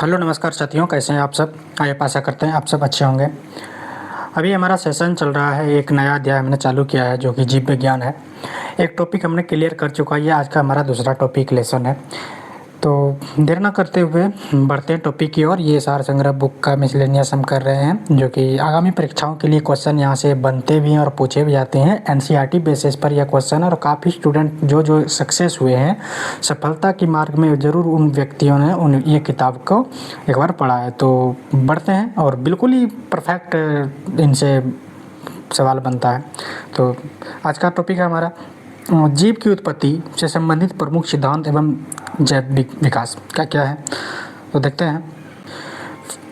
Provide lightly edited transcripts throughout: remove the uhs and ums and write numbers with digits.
Hello नमस्कार साथियों, कैसे हैं आप सब। आप आशा करते हैं आप सब अच्छे होंगे। अभी हमारा सेशन चल रहा है, एक नया अध्याय हमने चालू किया है जो कि जीव विज्ञान है। एक टॉपिक हमने क्लियर कर चुका है, ये आज का हमारा दूसरा टॉपिक लेसन है। तो देर ना करते हुए बढ़ते हैं टॉपिक की ओर। ये सार संग्रह बुक का मिसलेनियस हम कर रहे हैं, जो कि आगामी परीक्षाओं के लिए क्वेश्चन यहाँ से बनते भी हैं और पूछे भी जाते हैं। एनसीईआरटी बेसिस पर यह क्वेश्चन और काफ़ी स्टूडेंट जो सक्सेस हुए हैं सफलता के मार्ग में, ज़रूर उन व्यक्तियों ने ये किताब को एक बार पढ़ा है। तो बढ़ते हैं और बिल्कुल ही परफेक्ट इनसे सवाल बनता है। तो आज का टॉपिक है हमारा जीव की उत्पत्ति से संबंधित प्रमुख सिद्धांत एवं जैव विकास क्या क्या है। तो देखते हैं।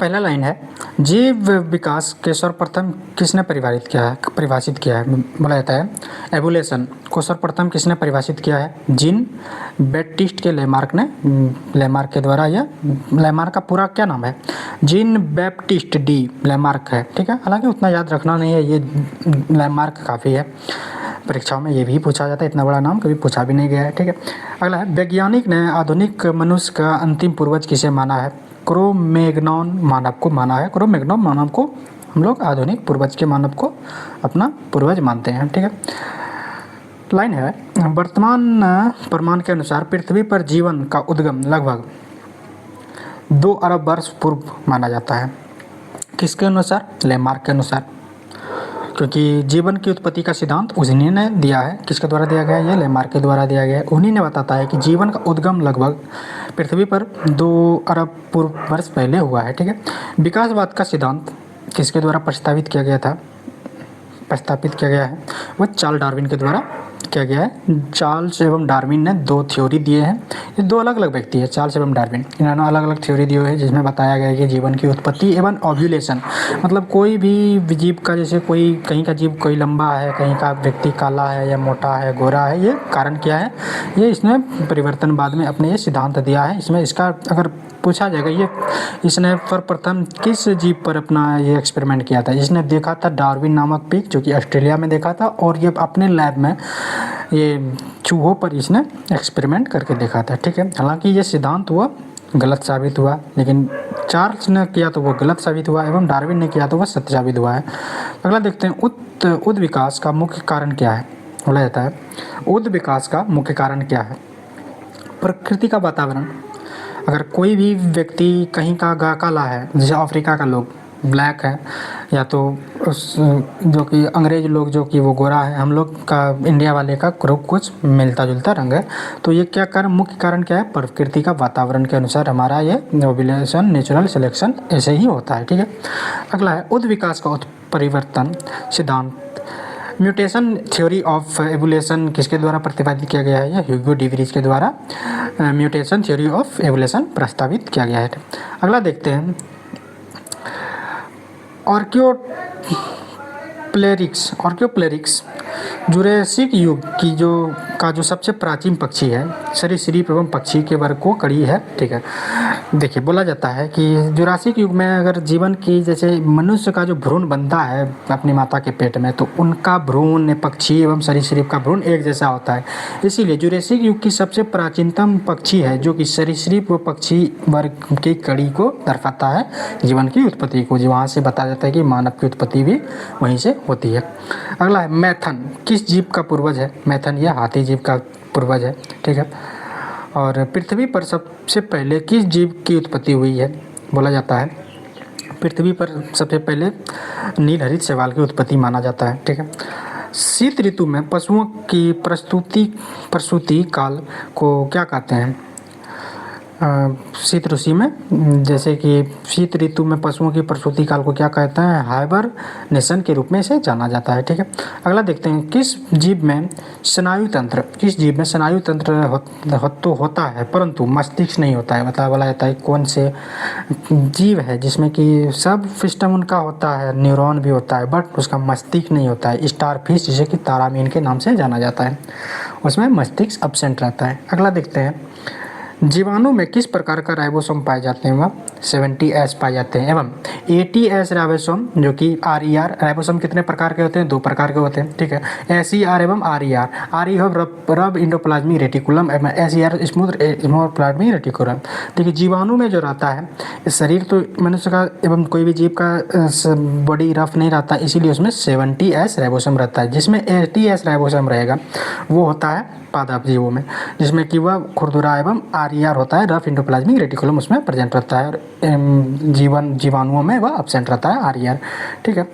पहला लाइन है, जीव विकास के सर्वप्रथम किसने परिभाषित किया है। बोला जाता है एवोल्यूशन को सर्वप्रथम किसने परिभाषित किया है। जीन बैप्टिस्ट के लेमार्क ने, लेमार्क के द्वारा। यह लेमार्क का पूरा क्या नाम है, जीन बैप्टिस्ट डी लेमार्क है। ठीक है, हालांकि उतना याद रखना नहीं है, ये लेमार्क काफ़ी है। परीक्षाओं में ये भी पूछा जाता है, इतना बड़ा नाम कभी पूछा भी नहीं गया है। ठीक है, अगला है, वैज्ञानिक ने आधुनिक मनुष्य का अंतिम पूर्वज किसे माना है। क्रो-मैग्नन मानव को माना है। क्रो-मैग्नन मानव को हम लोग आधुनिक पूर्वज के मानव को अपना पूर्वज मानते हैं। ठीक है, लाइन है, वर्तमान प्रमाण के अनुसार पृथ्वी पर जीवन का उद्गम लगभग 2 अरब वर्ष पूर्व माना जाता है। किसके अनुसार, लेमार्क के अनुसार, क्योंकि जीवन की उत्पत्ति का सिद्धांत उन्हीं ने दिया है। किसके द्वारा दिया गया है, ये लेमार्क के द्वारा दिया गया है। उन्हीं ने बताता है कि जीवन का उद्गम लगभग पृथ्वी पर 2 अरब पूर्व वर्ष पहले हुआ है। ठीक है, विकासवाद का सिद्धांत किसके द्वारा प्रस्तावित किया गया है, वह चार्ल्स डार्विन के द्वारा किया गया है। चार्ल्स एवं डार्विन ने 2 थ्योरी दिए हैं। ये 2 अलग अलग व्यक्ति है, चार्ल्स एवं डार्विन। इन्होंने अलग अलग थ्योरी दिए हैं जिसमें बताया गया है कि जीवन की उत्पत्ति एवं ओव्यूलेशन, मतलब कोई भी जीव का, जैसे कोई कहीं का जीव कोई लंबा है, कहीं का व्यक्ति काला है या मोटा है, गोरा है, ये कारण क्या है, ये इसने परिवर्तनवाद में अपने ये सिद्धांत दिया है। इसमें इसका अगर पूछा जाएगा, ये इसने सर्वप्रथम किस जीव पर अपना ये एक्सपेरिमेंट किया था। इसने देखा था डार्विन नामक पिग, जो कि ऑस्ट्रेलिया में देखा था, और ये अपने लैब में ये चूहों पर इसने एक्सपेरिमेंट करके देखा था। ठीक है, हालांकि ये सिद्धांत हुआ गलत साबित हुआ, लेकिन चार्ल्स ने किया तो वो गलत साबित हुआ एवं डार्विन ने किया तो वह सत्य साबित हुआ है। अगला देखते हैं, उद विकास का मुख्य कारण क्या है। बोला जाता है उद विकास का मुख्य कारण क्या है, प्रकृति का वातावरण। अगर कोई भी व्यक्ति कहीं का काला है, जैसे अफ्रीका का लोग ब्लैक है, या तो जो कि अंग्रेज लोग जो कि वो गोरा है, हम लोग का इंडिया वाले का ग्रुप कुछ मिलता जुलता रंग है, तो ये क्या कारण, मुख्य कारण क्या है, प्रकृति का वातावरण के अनुसार हमारा ये ओव्यूलेशन, नेचुरल सिलेक्शन ऐसे ही होता है। ठीक है, अगला है, उद विकास का परिवर्तन सिद्धांत, म्यूटेशन थ्योरी ऑफ एवोल्यूशन किसके द्वारा प्रतिपादित किया गया है, या ह्यूगो डी व्रीज के द्वारा म्यूटेशन थ्योरी ऑफ एवोल्यूशन प्रस्तावित किया गया है। अगला देखते हैं, ऑर्कियोप्लेरिक्स जुरेसिक युग की जो सबसे प्राचीन पक्षी है, सरीसृप एवं पक्षी के वर्ग को कड़ी है। ठीक है, देखिए बोला जाता है कि जुरासिक युग में अगर जीवन की, जैसे मनुष्य का जो भ्रूण बनता है अपनी माता के पेट में, तो उनका भ्रूण पक्षी एवं सरीसृप का भ्रूण एक जैसा होता है। इसीलिए जुरासिक युग की सबसे प्राचीनतम पक्षी है, जो कि सरीसृप व पक्षी वर्ग की कड़ी को दर्शाता है, जीवन की उत्पत्ति को, जो वहाँ से बताया जाता है कि मानव की उत्पत्ति भी वहीं से होती है। अगला है, मैथन किस जीव का पूर्वज है। मैथन यह हाथी जीव का पूर्वज है। ठीक है, और पृथ्वी पर सबसे पहले किस जीव की उत्पत्ति हुई है। बोला जाता है पृथ्वी पर सबसे पहले नीलहरित शैवाल की उत्पत्ति माना जाता है। ठीक है, शीत ऋतु में पशुओं की प्रसूति काल को क्या कहते हैं। शीत ऋतु में, जैसे कि शीत ऋतु में पशुओं की प्रसूति काल को क्या कहते हैं, हाइबरनेशन के रूप में इसे जाना जाता है। ठीक है, अगला देखते हैं, किस जीव में स्नायु तंत्र तो होता है परंतु मस्तिष्क नहीं होता है। मतलब बोला जाता है कौन से जीव है जिसमें कि सब सिस्टम उनका होता है, न्यूरॉन भी होता है, बट उसका मस्तिष्क नहीं होता है। स्टारफिश, जिसे कि तारामीन के नाम से जाना जाता है, उसमें मस्तिष्क एब्सेंट रहता है। अगला देखते हैं, जीवाणु में किस प्रकार का राइबोसोम पाए जाते हैं? वह 70S पाए जाते हैं। एवं 80S राइबोसोम जो कि RER राइबोसोम कितने प्रकार के होते हैं? 2 प्रकार के होते हैं, ठीक है। SER एवं RER। RE रब इंडोप्लाज्मिक रेटिकुलम एवं SER स्मूथ प्लाज्मिक रेटिकुलम। देखिए जीवाणु में जो रहता है, शरीर तो मनुष्य का एवं कोई भी जीव का बॉडी रफ नहीं रहता, इसीलिए उसमें 70S राइबोसोम रहता है। जिसमें 80S राइबोसोम रहेगा वो होता है पादप जीवों में, जिसमें कि वह खुरदुरा एवं RER होता है, रफ इंडोप्लाज्मिक रेटिकुलम उसमें प्रेजेंट रहता है, और जीवाणुओं में वह एब्सेंट रहता है RER, ठीक है।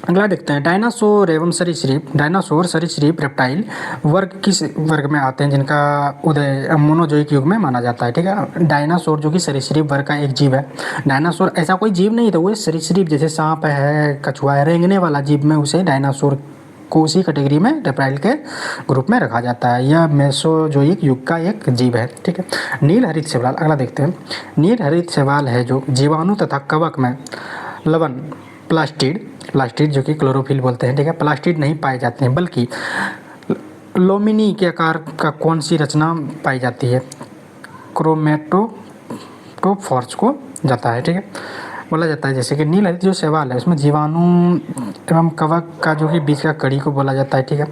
अगला देखते हैं डायनासोर एवं सरीसृप। डायनासोर, सरीसृप, रेप्टाइल वर्ग किस वर्ग में आते हैं जिनका उदय मोनोजोइक युग में माना जाता है, ठीक है। डायनासोर जो कि सरीसृप वर्ग का एक जीव है। डायनासोर ऐसा कोई जीव नहीं था, वो सरीसृप जैसे सांप है, कछुआ है, रेंगने वाला जीव में उसे डायनासोर को उसी कैटेगरी में रेप्टाइल के ग्रुप में रखा जाता है। यह मेसोजोइक युग का एक जीव है, ठीक है। नील हरित शैवाल, अगला देखते हैं। नील हरित शैवाल है जो जीवाणु तथा कवक में लवण प्लास्टिड जो कि क्लोरोफिल बोलते हैं, ठीक है, प्लास्टिड नहीं पाए जाते हैं, बल्कि लोमिनी के आकार का कौन सी रचना पाई जाती है? क्रोमेटोफोर्स को जाता है, ठीक है, बोला जाता है। जैसे कि नील हरित जो शैवाल है उसमें जीवाणु एवं कवक का जो कि बीच का कड़ी को बोला जाता है, ठीक है,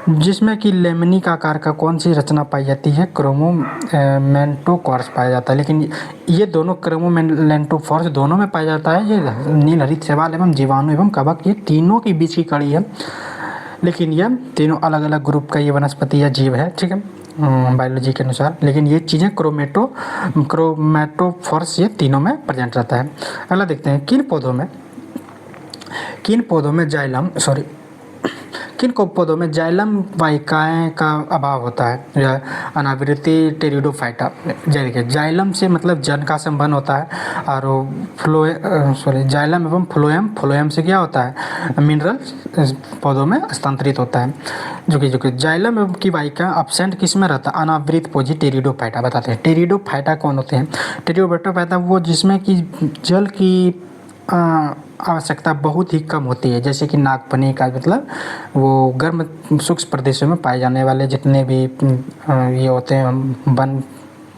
जिसमें कि लेमिनी का आकार का कौन सी रचना पाई जाती है? क्रोमोमेंटोफोर्स पाया जाता है। लेकिन ये दोनों क्रोमोमेंटोफोर्स दोनों में पाया जाता है। ये नील हरित शैवाल एवं जीवाणु एवं कवक ये तीनों के बीच की कड़ी है, लेकिन यह तीनों अलग अलग ग्रुप का ये वनस्पति या जीव है, ठीक है, बायोलॉजी के अनुसार। लेकिन ये चीज़ें क्रोमेटोफोर्स ये तीनों में प्रेजेंट रहता है। अगला देखते हैं किन पौधों में जाइलम वाहिकाएं का अभाव होता है? यह अनावृति टेरिडोफाइटा। देखिए जाइलम से मतलब जन का संबंध होता है, और जाइलम एवं फ्लोएम से क्या होता है? मिनरल पौधों में हस्तांतरित होता है। जो कि जाइलम एवं की वाहिका एब्सेंट किस में रहता है? अनावृत पोजी टेरिडोफाइटा। बताते हैं टेरिडोफाइटा कौन होते हैं? टेरिडोफाइटा वो जिसमें कि जल की आवश्यकता बहुत ही कम होती है, जैसे कि नागफनी का मतलब वो गर्म शुष्क प्रदेशों में पाए जाने वाले जितने भी ये होते हैं वन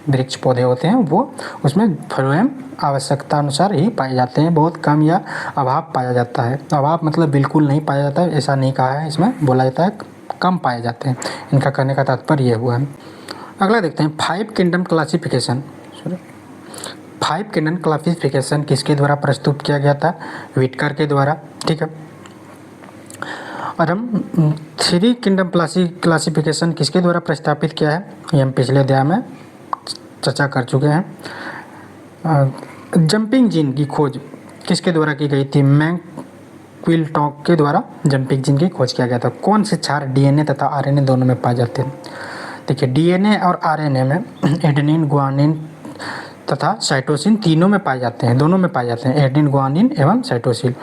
वृक्ष पौधे होते हैं, वो उसमें फ्लोएम आवश्यकता अनुसार ही पाए जाते हैं। बहुत कम या अभाव पाया जाता है। अभाव मतलब बिल्कुल नहीं पाया जाता है, ऐसा नहीं कहा है, इसमें बोला जाता है कम पाए जाते हैं। इनका कहने का तात्पर्य ये हुआ है। अगला देखते हैं 5 किंगडम क्लासिफिकेशन किसके द्वारा प्रस्तुत किया गया था? व्हिटकर के द्वारा, ठीक है। और हम 3 किंगडम क्लासिफिकेशन किसके द्वारा प्रस्तावित किया है? ये हम पिछले अध्याय में चर्चा कर चुके हैं। जंपिंग जीन की खोज किसके द्वारा की गई थी? मैकक्लिंटॉक के द्वारा जंपिंग जीन की खोज किया गया था। कौन से क्षार डीएनए तथा आरएनए दोनों में पाए जाते हैं? देखिए डीएनए और आरएनए में एडेनिन, गुआनिन तथा साइटोसिन तीनों में पाए जाते हैं, दोनों में पाए जाते हैं, एडेनिन, गुआनिन एवं साइटोसिन।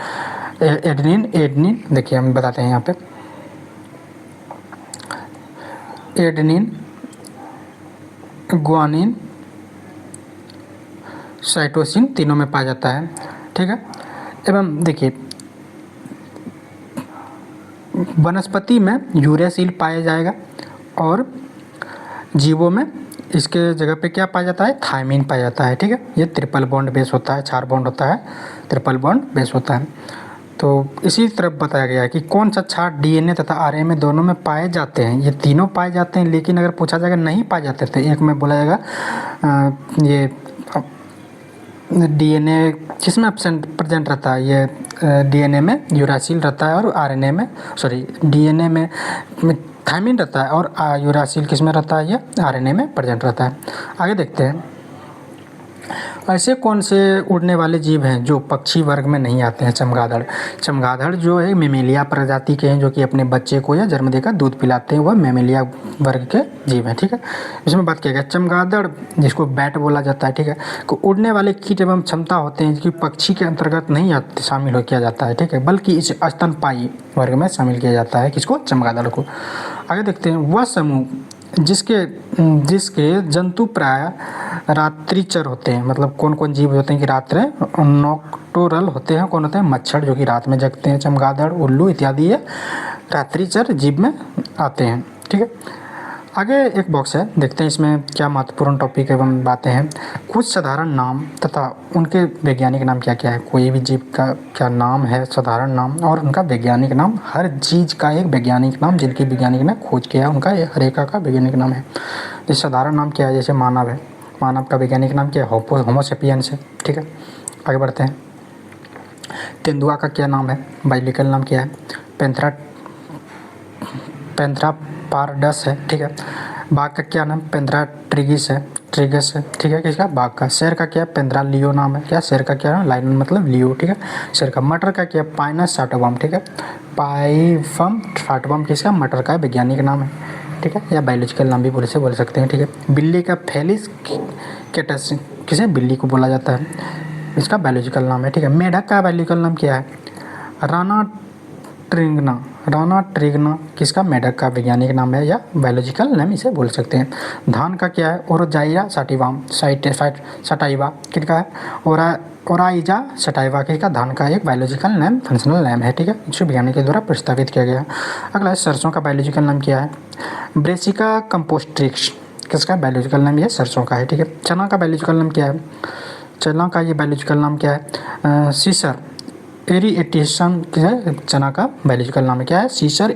एडेनिन देखिए हम बताते हैं यहाँ पे, एडेनिन, गुआनिन, साइटोसिन तीनों में पाया जाता है, ठीक है। एवं देखिए वनस्पति में यूरेसिल पाया जाएगा, और जीवों में इसके जगह पे क्या पाया जाता है? थायमिन पाया जाता है, ठीक है। ये ट्रिपल बॉन्ड बेस होता है, 4 बॉन्ड होता है, ट्रिपल बॉन्ड बेस होता है। तो इसी तरफ बताया गया है कि कौन सा क्षार डीएनए तथा आरएनए में दोनों में पाए जाते हैं? ये तीनों पाए जाते हैं, लेकिन अगर पूछा जाएगा नहीं पाए जाते तो एक में बोला जाएगा ये डीएनए किसमें प्रेजेंट रहता है? ये डीएनए में यूरासिल रहता है, और आरएनए में डीएनए में थायमिन रहता है, और यूरासिल किस में रहता है? ये आरएनए में प्रेजेंट रहता है। आगे देखते हैं ऐसे कौन से उड़ने वाले जीव हैं जो पक्षी वर्ग में नहीं आते हैं? चमगादड़ जो है मेमेलिया प्रजाति के हैं, जो कि अपने बच्चे को या जन्म देकर दूध पिलाते हैं, वह मेमेलिया वर्ग के जीव हैं, ठीक है। इसमें बात किया गया चमगादड़ जिसको बैट बोला जाता है, ठीक है, को उड़ने वाले कीट एवं क्षमता होते हैं, जो कि पक्षी के अंतर्गत नहीं शामिल किया जाता है, ठीक है, बल्कि इस स्तनपायी वर्ग में शामिल किया जाता है। किसको? चमगादड़ को। आगे देखते हैं वह समूह जिसके जंतु प्राय रात्रिचर होते हैं, मतलब कौन कौन जीव होते हैं कि रात्र नॉक्टोरल होते हैं? कौन होते हैं? मच्छर जो कि रात में जगते हैं, चमगादड़, उल्लू इत्यादि ये रात्रिचर जीव में आते हैं, ठीक है। आगे एक बॉक्स है, देखते हैं इसमें क्या महत्वपूर्ण टॉपिक एवं बातें हैं। कुछ साधारण नाम तथा उनके वैज्ञानिक नाम क्या क्या है। कोई भी जीव का क्या नाम है, साधारण नाम और उनका वैज्ञानिक नाम। हर चीज़ का एक वैज्ञानिक नाम, जिनकी वैज्ञानिक ने खोज किया उनका हर एक का वैज्ञानिक नाम है। जैसे साधारण नाम क्या है, जैसे मानव है, मानव का वैज्ञानिक नाम क्या है, होमोसेपियंस है। ठीक है, आगे बढ़ते हैं। तेंदुआ का क्या नाम है, बायोलॉजिकल नाम क्या है, पैंथेरा पारडस है। ठीक है, बाघ का क्या नाम, पैंथेरा ट्रिगिस है, ठीक है, किसका, बाघ का। शेर का क्या, पैंथेरा लियो नाम है। क्या, शेर का क्या है, लायन मतलब लियो। ठीक है, शेर का। मटर का क्या, पाइनस साटोबम। ठीक है, पाइफम साटोबम किसका, मटर का वैज्ञानिक नाम है। ठीक है, या बायोलॉजिकल नाम भी बोल सकते हैं। ठीक है, बिल्ली का फेलिस कैटस किसे, बिल्ली को बोला जाता है, इसका बायोलॉजिकल नाम है। ठीक है, मेढक का बायोलॉजिकल नाम क्या है, राना ट्रिगना किसका, मेढक का वैज्ञानिक नाम है या बायोलॉजिकल नाम इसे बोल सकते हैं। धान का क्या है, ओरोजाइरा सटिवाम सटाइवा किसका है, ओराइजा सटाइवा किसका, धान का एक बायोलॉजिकल नाम, फंक्शनल नाम है। ठीक है, इसे वैज्ञानिक के द्वारा प्रस्तावित किया गया। अगला है, सरसों का बायोलॉजिकल नाम क्या है, ब्रेसिका कंपोस्ट्रिक्स किसका बायोलॉजिकल नाम, ये सरसों का है। ठीक है, चना का बायोलॉजिकल नाम क्या है, चना का ये बायोलॉजिकल नाम क्या है, सीसर एरिएटिसम है, चना का बायोलॉजिकल नाम क्या है, सीसर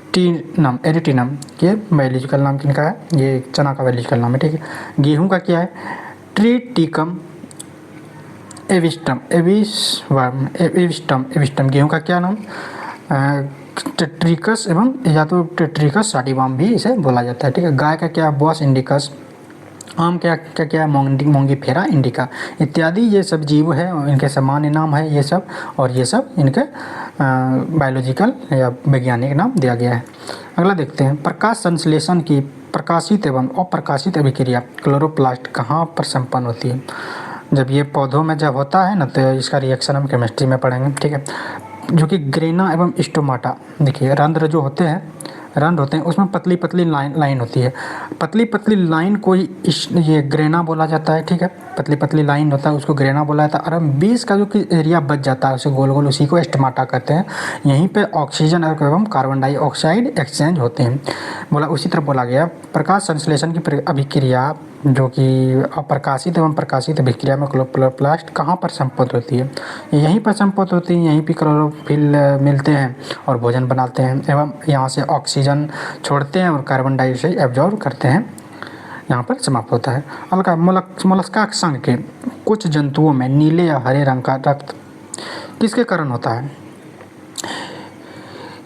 एरिटिनम ये बायोलॉजिकल नाम किनका है, ये चना का बायोलॉजिकल नाम है। ठीक है, गेहूं का क्या है, ट्रिटिकम एविस्टम गेहूं का क्या नाम, टेट्रिकस एवं या तो टेट्रिकस साटिवाम भी इसे बोला जाता है। ठीक है, गाय का क्या है, बॉस इंडिकस। आम क्या क्या क्या है, मोंगीफेरा इंडिका इत्यादि ये सब जीव है, इनके सामान्य नाम है ये सब, और ये सब इनके बायोलॉजिकल या वैज्ञानिक नाम दिया गया है। अगला देखते हैं, प्रकाश संश्लेषण की प्रकाशित एवं अप्रकाशित अभिक्रिया क्लोरोप्लास्ट कहाँ पर संपन्न होती है। जब ये पौधों में जब होता है ना, तो इसका रिएक्शन हम केमिस्ट्री में पढ़ेंगे। ठीक है, जो कि ग्रेना एवं स्टोमाटा, देखिए रंध्र जो होते हैं, रंध्र होते हैं, उसमें पतली पतली लाइन होती है। पतली पतली लाइन को ये ग्रेना बोला जाता है। ठीक है, पतली पतली लाइन होता है उसको ग्रेना बोला जाता है। और बीच का जो कि एरिया बच जाता है उसे गोल गोल, उसी को स्टोमाटा कहते हैं। यहीं पे ऑक्सीजन एवं कार्बन डाइऑक्साइड एक्सचेंज होते हैं। बोला उसी तरह बोला गया, प्रकाश संश्लेषण की अभिक्रिया जो कि अप्रकाशित एवं प्रकाशित अभिक्रिया में क्लोरोप्लास्ट कहाँ पर संपन्न होती है, यहीं पर संपन्न होती है। यहीं पर क्लोरोफिल मिलते हैं और भोजन बनाते हैं एवं यहाँ से ऑक्सीजन छोड़ते हैं और कार्बन डाइऑक्साइड एब्जॉर्ब करते हैं, यहाँ पर समाप्त होता है। अलका मोलस्का संघ के कुछ जंतुओं में नीले या हरे रंग का रक्त किसके कारण होता है,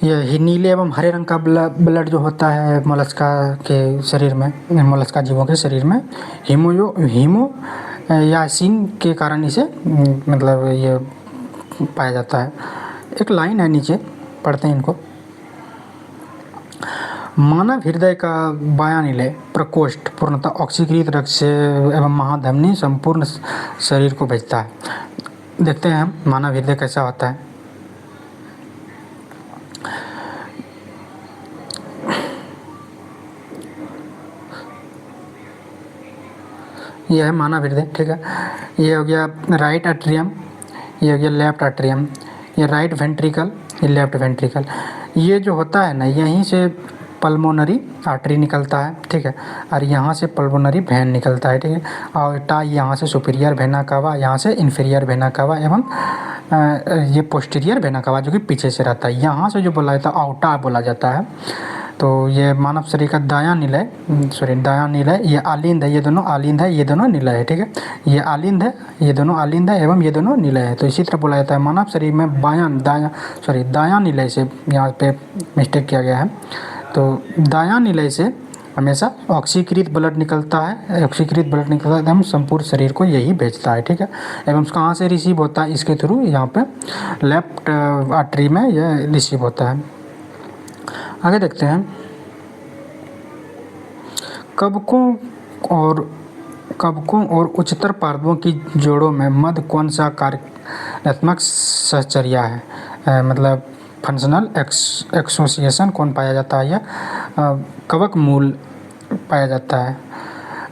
यह नीले एवं हरे रंग का ब्लड जो होता है मोलस्का के शरीर में, मोलस्का जीवों के शरीर में हीमोयासिन के कारण इसे मतलब ये पाया जाता है। एक लाइन है नीचे, पढ़ते हैं इनको। मानव हृदय का बायां निलय प्रकोष्ठ पूर्णतः ऑक्सीकृत रक्त से एवं महाधमनी संपूर्ण शरीर को भेजता है। देखते हैं हम मानव हृदय कैसा होता है। यह है मानव हृदय। ठीक है, ये हो गया राइट एट्रियम, ये हो गया लेफ्ट एट्रियम, ये राइट वेंट्रिकल, ये लेफ्ट वेंट्रिकल। ये जो होता है ना, यहीं से पल्मोनरी आर्टरी निकलता है। ठीक है, और यहाँ से पल्मोनरी वेन निकलता है। ठीक है, और यहाँ से सुपीरियर वेना कावा, यहाँ से इन्फीरियर वेना कावा एवं ये पोस्टीरियर वेना कावा जो कि पीछे से रहता है। यहाँ से जो बोला जाता है आउटा बोला जाता है। तो ये मानव शरीर का दायां निलय, ये आलिंद है, ये दोनों आलिंद है, ये दोनों निलय है। ठीक है, ये आलिंद है, ये दोनों आलिंद है एवं ये दोनों निलय है। तो इसी तरह बोला जाता है मानव शरीर में दायां निलय से, यहाँ पे मिस्टेक किया गया है, तो दायां निलय से हमेशा ऑक्सीकृत ब्लड निकलता है, एवं संपूर्ण शरीर को यही भेजता है। ठीक है, एवं कहाँ से रिसीव होता है, इसके थ्रू यहाँ पे लेफ्ट आर्टरी में यह रिसीव होता है। आगे देखते हैं, कवकों और उच्चतर पार्श्वों की जोड़ों में मध्य कौन सा कार्यात्मक सहचर्या है, मतलब फंक्शनल एसोसिएशन कौन पाया जाता है, या कवक मूल पाया जाता है।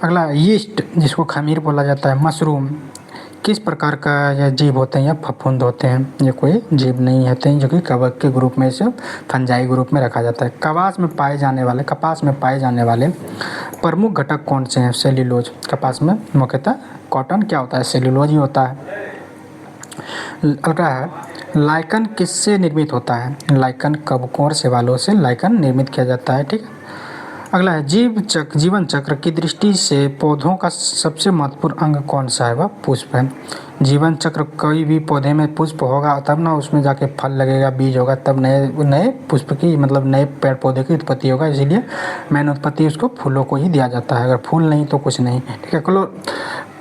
अगला यीस्ट जिसको खमीर बोला जाता है, मशरूम, किस प्रकार का यह जीव होते हैं या फफूंद होते हैं? ये कोई जीव नहीं होते हैं जो कि कवक के ग्रुप में से फंजाई ग्रुप में रखा जाता है। कपास में पाए जाने वाले प्रमुख घटक कौन से हैं? सेल्यूलोज। कपास में मुख्यतः कॉटन क्या होता है? सेल्यूलोज ही होता है। अगला है, लाइकन किससे निर्मित होता है? लाइकन कवकों और शैवालों से लाइकन निर्मित किया जाता है। ठीक है। अगला है, जीवन चक्र की दृष्टि से पौधों का सबसे महत्वपूर्ण अंग कौन सा है? वह पुष्प है। जीवन चक्र, कोई भी पौधे में पुष्प होगा तब ना उसमें जाके फल लगेगा, बीज होगा, तब नए नए पुष्प की मतलब नए पेड़ पौधे की उत्पत्ति होगा। इसीलिए मेन उत्पत्ति उसको फूलों को ही दिया जाता है। अगर फूल नहीं तो कुछ नहीं। ठीक है।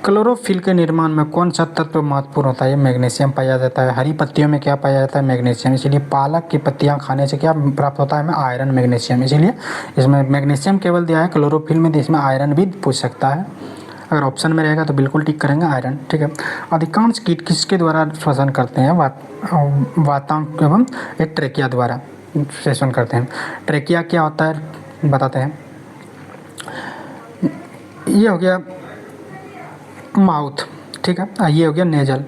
क्लोरोफिल के निर्माण में कौन सा तत्व महत्वपूर्ण होता है? मैग्नीशियम पाया जाता है। हरी पत्तियों में क्या पाया जाता है? मैग्नीशियम। इसीलिए पालक की पत्तियां खाने से क्या प्राप्त होता है हमें? Iron, magnesium. इसीलिए इसमें मैग्नीशियम केवल दिया है, क्लोरोफिल में इसमें आयरन भी पूछ सकता है। अगर ऑप्शन में रहेगा तो बिल्कुल टिक करेंगे आयरन। ठीक है। अधिकांश कीट किसके द्वारा श्वसन करते हैं? वातांग एवं ट्रेकिया द्वारा श्वसन करते हैं। ट्रेकिया क्या होता है बताते हैं। ये हो गया माउथ। ठीक है। ये हो गया नेजल।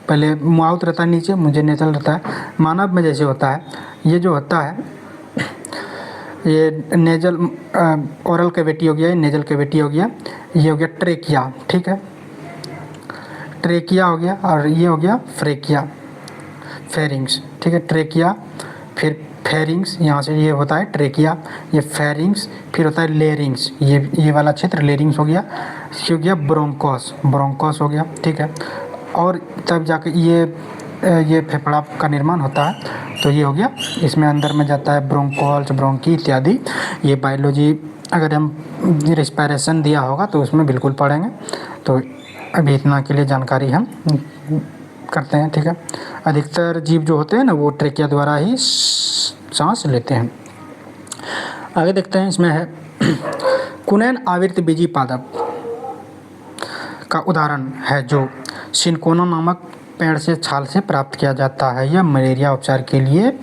पहले माउथ रहता है नीचे, मुझे नेजल रहता है। मानव में जैसे होता है, ये जो होता है ये नेजल ओरल कैविटी हो गया, ये नेजल कैविटी हो गया। ये हो गया ट्रेकिया। ठीक है। ट्रेकिया हो गया और ये हो गया फ्रेकिया, फेरिंग्स। ठीक है। ट्रेकिया, फिर फेरिंग्स, यहाँ से ये होता है ट्रेकिया, ये फेरिंग्स, फिर होता है लेरिंग्स, ये वाला क्षेत्र लेरिंग्स हो गया। ये हो गया ब्रोंकोस हो गया। ठीक है। और तब जाके ये फेफड़ा का निर्माण होता है। तो ये हो गया, इसमें अंदर में जाता है ब्रोंकोल्स, ब्रोंकी इत्यादि। ये बायोलॉजी अगर हम रेस्पिरेशन दिया होगा तो उसमें बिल्कुल पढ़ेंगे। तो अभी इतना के लिए जानकारी हम करते हैं। ठीक है। अधिकतर जीव जो होते हैं ना वो ट्रेकिया द्वारा ही सांस लेते हैं। आगे देखते हैं, इसमें है कुनैन आवृतबीजी पादप का उदाहरण है जो सिनकोना नामक पेड़ से छाल से प्राप्त किया जाता है। यह मलेरिया उपचार के लिए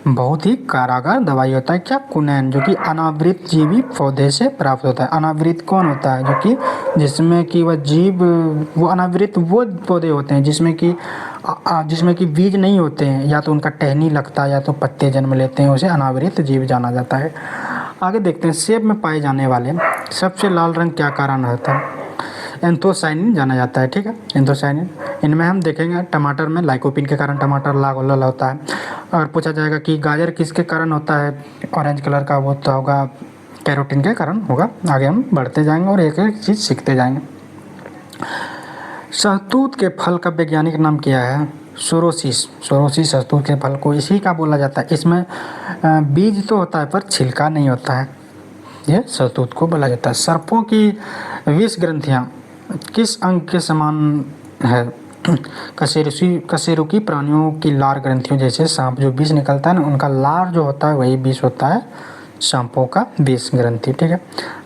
बहुत ही कारगर दवाई होता है। क्या? कुनैन, जो कि अनावृत जीवी पौधे से प्राप्त होता है। अनावृत कौन होता है? जो कि जिसमें कि वह जीव, वो अनावृत वो पौधे होते हैं जिसमें कि बीज नहीं होते हैं, या तो उनका टहनी लगता है या तो पत्ते जन्म लेते हैं, उसे अनावृत जीव जाना जाता है। आगे देखते हैं, सेब में पाए जाने वाले सबसे लाल रंग क्या कारण होता है? एंथोसाइनिन जाना जाता है। ठीक है। एंथोसाइनिन, इनमें हम देखेंगे टमाटर में लाइकोपिन के कारण टमाटर लाल होता है। और पूछा जाएगा कि गाजर किसके कारण होता है ऑरेंज कलर का? वो तो होगा कैरोटीन के कारण होगा। आगे हम बढ़ते जाएंगे और एक एक चीज़ सीखते जाएंगे। शहतूत के फल का वैज्ञानिक नाम क्या है? सोरोसिस शहतूत के फल को इसी का बोला जाता है। इसमें बीज तो होता है पर छिलका नहीं होता है, ये शहतूत को बोला जाता है। सर्पों की विष ग्रंथियाँ किस अंग के समान है? कशेरुकी प्राणियों की लार ग्रंथियों, जैसे सांप जो विष निकलता है ना, उनका लार जो होता है वही विष होता है सांपों का विष ग्रंथि। ठीक है।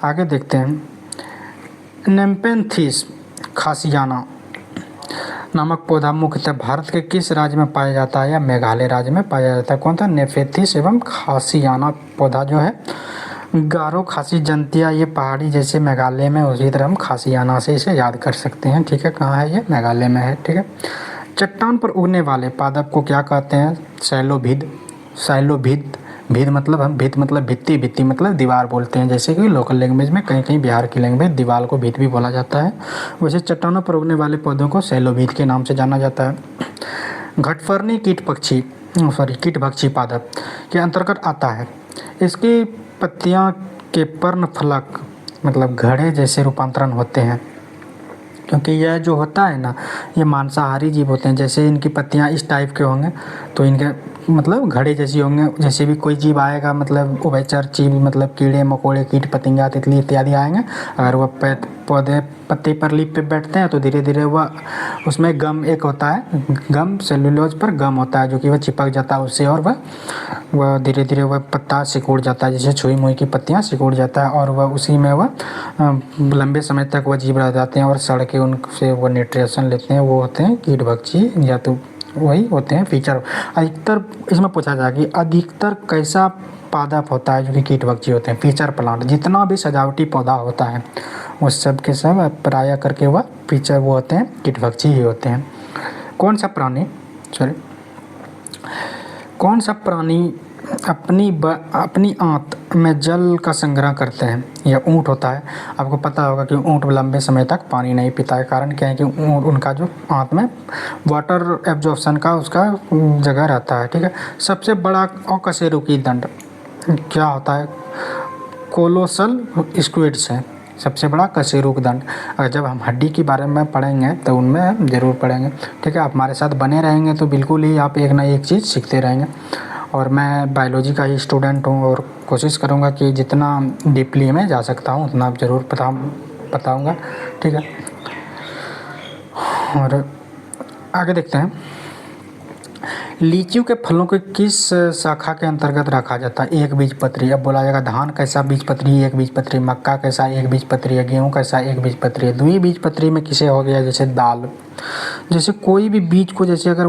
आगे देखते हैं, नेम्पेन्थिस खासियाना नामक पौधा मुख्यतः भारत के किस राज्य में पाया जाता है या मेघालय राज्य में पाया जाता है? कौन सा? नेम्पेन्थिस एवं खासियाना पौधा जो है गारो खासी जंतिया, ये पहाड़ी जैसे मेघालय में, उसी तरह हम खासियाना से इसे याद कर सकते हैं। ठीक है। कहाँ है ये? मेघालय में है। ठीक है। चट्टान पर उगने वाले पादप को क्या कहते हैं? सैलोभिद। भिद मतलब हम भित मतलब भित्ती मतलब दीवार बोलते हैं। जैसे कि लोकल लैंग्वेज में कहीं कहीं बिहार की लैंग्वेज दीवार को भित भी बोला जाता है। वैसे चट्टानों पर उगने वाले पौधों को सैलोभिद के नाम से जाना जाता है। घटफरनी कीटभक्षी पादप के अंतर्गत आता है। इसकी पत्तियां के पर्णफलक मतलब घड़े जैसे रूपांतरण होते हैं, क्योंकि यह जो होता है ना, ये मांसाहारी जीव होते हैं। जैसे इनकी पत्तियां इस टाइप के होंगे तो इनके मतलब घड़े जैसी होंगे। जैसे भी कोई जीव आएगा मतलब उभयचर जीव मतलब कीड़े मकोड़े कीट पतंगा तितली इत्यादि आएंगे, अगर वह पौधे पत्ते पर लीफ पे बैठते हैं तो धीरे धीरे वह उसमें गम एक होता है, गम सेल्यूलोज पर गम होता है जो कि वह चिपक जाता है उससे, और वह धीरे धीरे वह पत्ता सिकुड़ जाता है, जैसे छुई मुई की पत्तियाँ सिकुड़ जाता है, और वह उसी में वह लंबे समय तक वह जीव रह जाते हैं और सड़ के उनसे वो न्यूट्रिशन लेते हैं। वो होते हैं कीटभक्षी या तो वही होते हैं फीचर। अधिकतर इसमें पूछा जाए कि अधिकतर कैसा पादप होता है जो कि कीटभक्षी होते हैं। फीचर प्लांट, जितना भी सजावटी पौधा होता है वो सब के सब प्राय करके वह फीचर वो होते हैं, कीटभक्षी ही होते हैं। कौन सा प्राणी अपनी आंत में जल का संग्रह करते हैं? यह ऊँट होता है। आपको पता होगा कि ऊँट लंबे समय तक पानी नहीं पीता है। कारण क्या है कि उनका जो आंत में वाटर एब्जॉर्प्शन का उसका जगह रहता है, ठीक है। सबसे बड़ा अकशेरुकी दंड क्या होता है? कोलोसल स्क्विड्स है सबसे बड़ा कशेरुक दंड। अगर जब हम हड्डी के बारे में पढ़ेंगे तो उनमें हम ज़रूर पढ़ेंगे, ठीक है। आप हमारे साथ बने रहेंगे तो बिल्कुल ही आप एक ना एक चीज़ सीखते रहेंगे। और मैं बायोलॉजी का ही स्टूडेंट हूँ और कोशिश करूँगा कि जितना डीपली मैं जा सकता हूँ उतना ज़रूर बताऊँगा, ठीक है। और आगे देखते हैं, लीचियों के फलों को किस शाखा के अंतर्गत रखा जाता है? एक बीजपत्री। अब बोला जाएगा धान कैसा बीजपत्री? एक बीजपत्री। मक्का कैसा? एक बीजपत्री है। गेहूँ कैसा? एक बीजपत्री है। द्विबीजपत्री में किसे हो गया? जैसे दाल, जैसे कोई भी बीज को जैसे अगर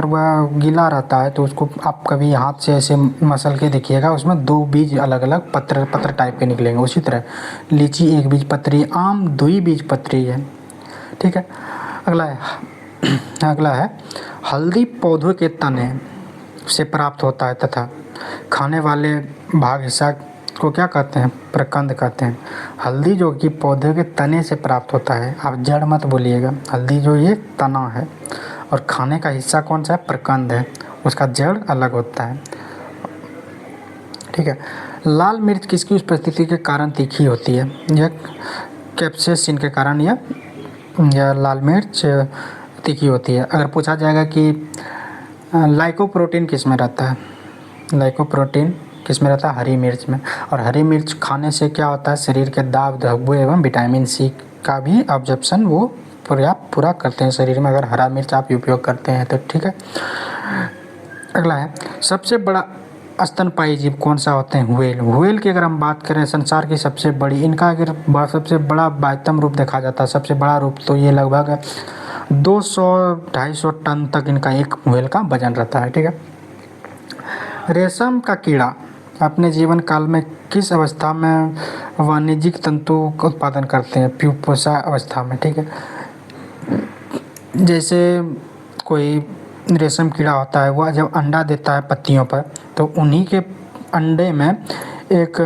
वह गीला रहता है तो उसको आप कभी हाथ से ऐसे मसल के देखिएगा, उसमें 2 बीज अलग अलग पत्र टाइप के निकलेंगे। उसी तरह लीची एक बीजपत्री, आम द्विबीजपत्री है, ठीक है। अगला है हल्दी पौधों के तने से प्राप्त होता है तथा खाने वाले भाग हिस्सा को क्या कहते हैं? प्रकंद कहते हैं। हल्दी जो कि पौधे के तने से प्राप्त होता है, आप जड़ मत बोलिएगा। हल्दी जो ये तना है और खाने का हिस्सा कौन सा है? प्रकंद है, उसका जड़ अलग होता है, ठीक है। लाल मिर्च किसकी उपस्थिति के कारण तीखी होती है? यह कैप्सेसिन के कारण यह लाल मिर्च तीखी होती है। अगर पूछा जाएगा कि लाइकोप्रोटीन किस में रहता है? लाइकोप्रोटीन किस में रहता है? हरी मिर्च में। और हरी मिर्च खाने से क्या होता है? शरीर के दाब धब्बे एवं विटामिन सी का भी ऑब्जर्प्शन वो पूरा करते हैं शरीर में, अगर हरा मिर्च आप उपयोग करते हैं तो, ठीक है। अगला है सबसे बड़ा स्तनपायी जीव कौन सा होते हैं? व्हेल की अगर हम बात करें संसार की सबसे बड़ी, इनका अगर सबसे बड़ा बाह्यतम रूप देखा जाता है, सबसे बड़ा रूप, तो ये लगभग 200-250 टन तक इनका एक व्हेल का वजन रहता है, ठीक है। रेशम का कीड़ा अपने जीवन काल में किस अवस्था में वाणिज्यिक तंतु का उत्पादन करते हैं? प्यूपोसा अवस्था में, ठीक है। जैसे कोई रेशम कीड़ा होता है, वह जब अंडा देता है पत्तियों पर, तो उन्हीं के अंडे में एक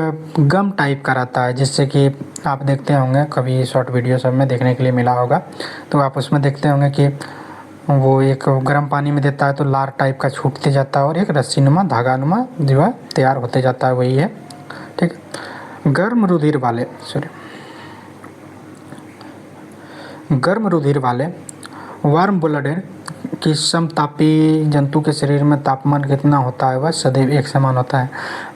गम टाइप का रहता है, जिससे कि आप देखते होंगे कभी शॉर्ट वीडियो सब में देखने के लिए मिला होगा, तो आप उसमें देखते होंगे कि वो एक गर्म पानी में देता है तो लार टाइप का छूटते जाता है और एक रस्सी नुमा धागा नुमा जो है तैयार होते जाता है, वही है, ठीक। गर्म रुधिर वाले वार्म ब्लडेड कि समतापी जंतु के शरीर में तापमान कितना होता है? वह सदैव एक समान होता है।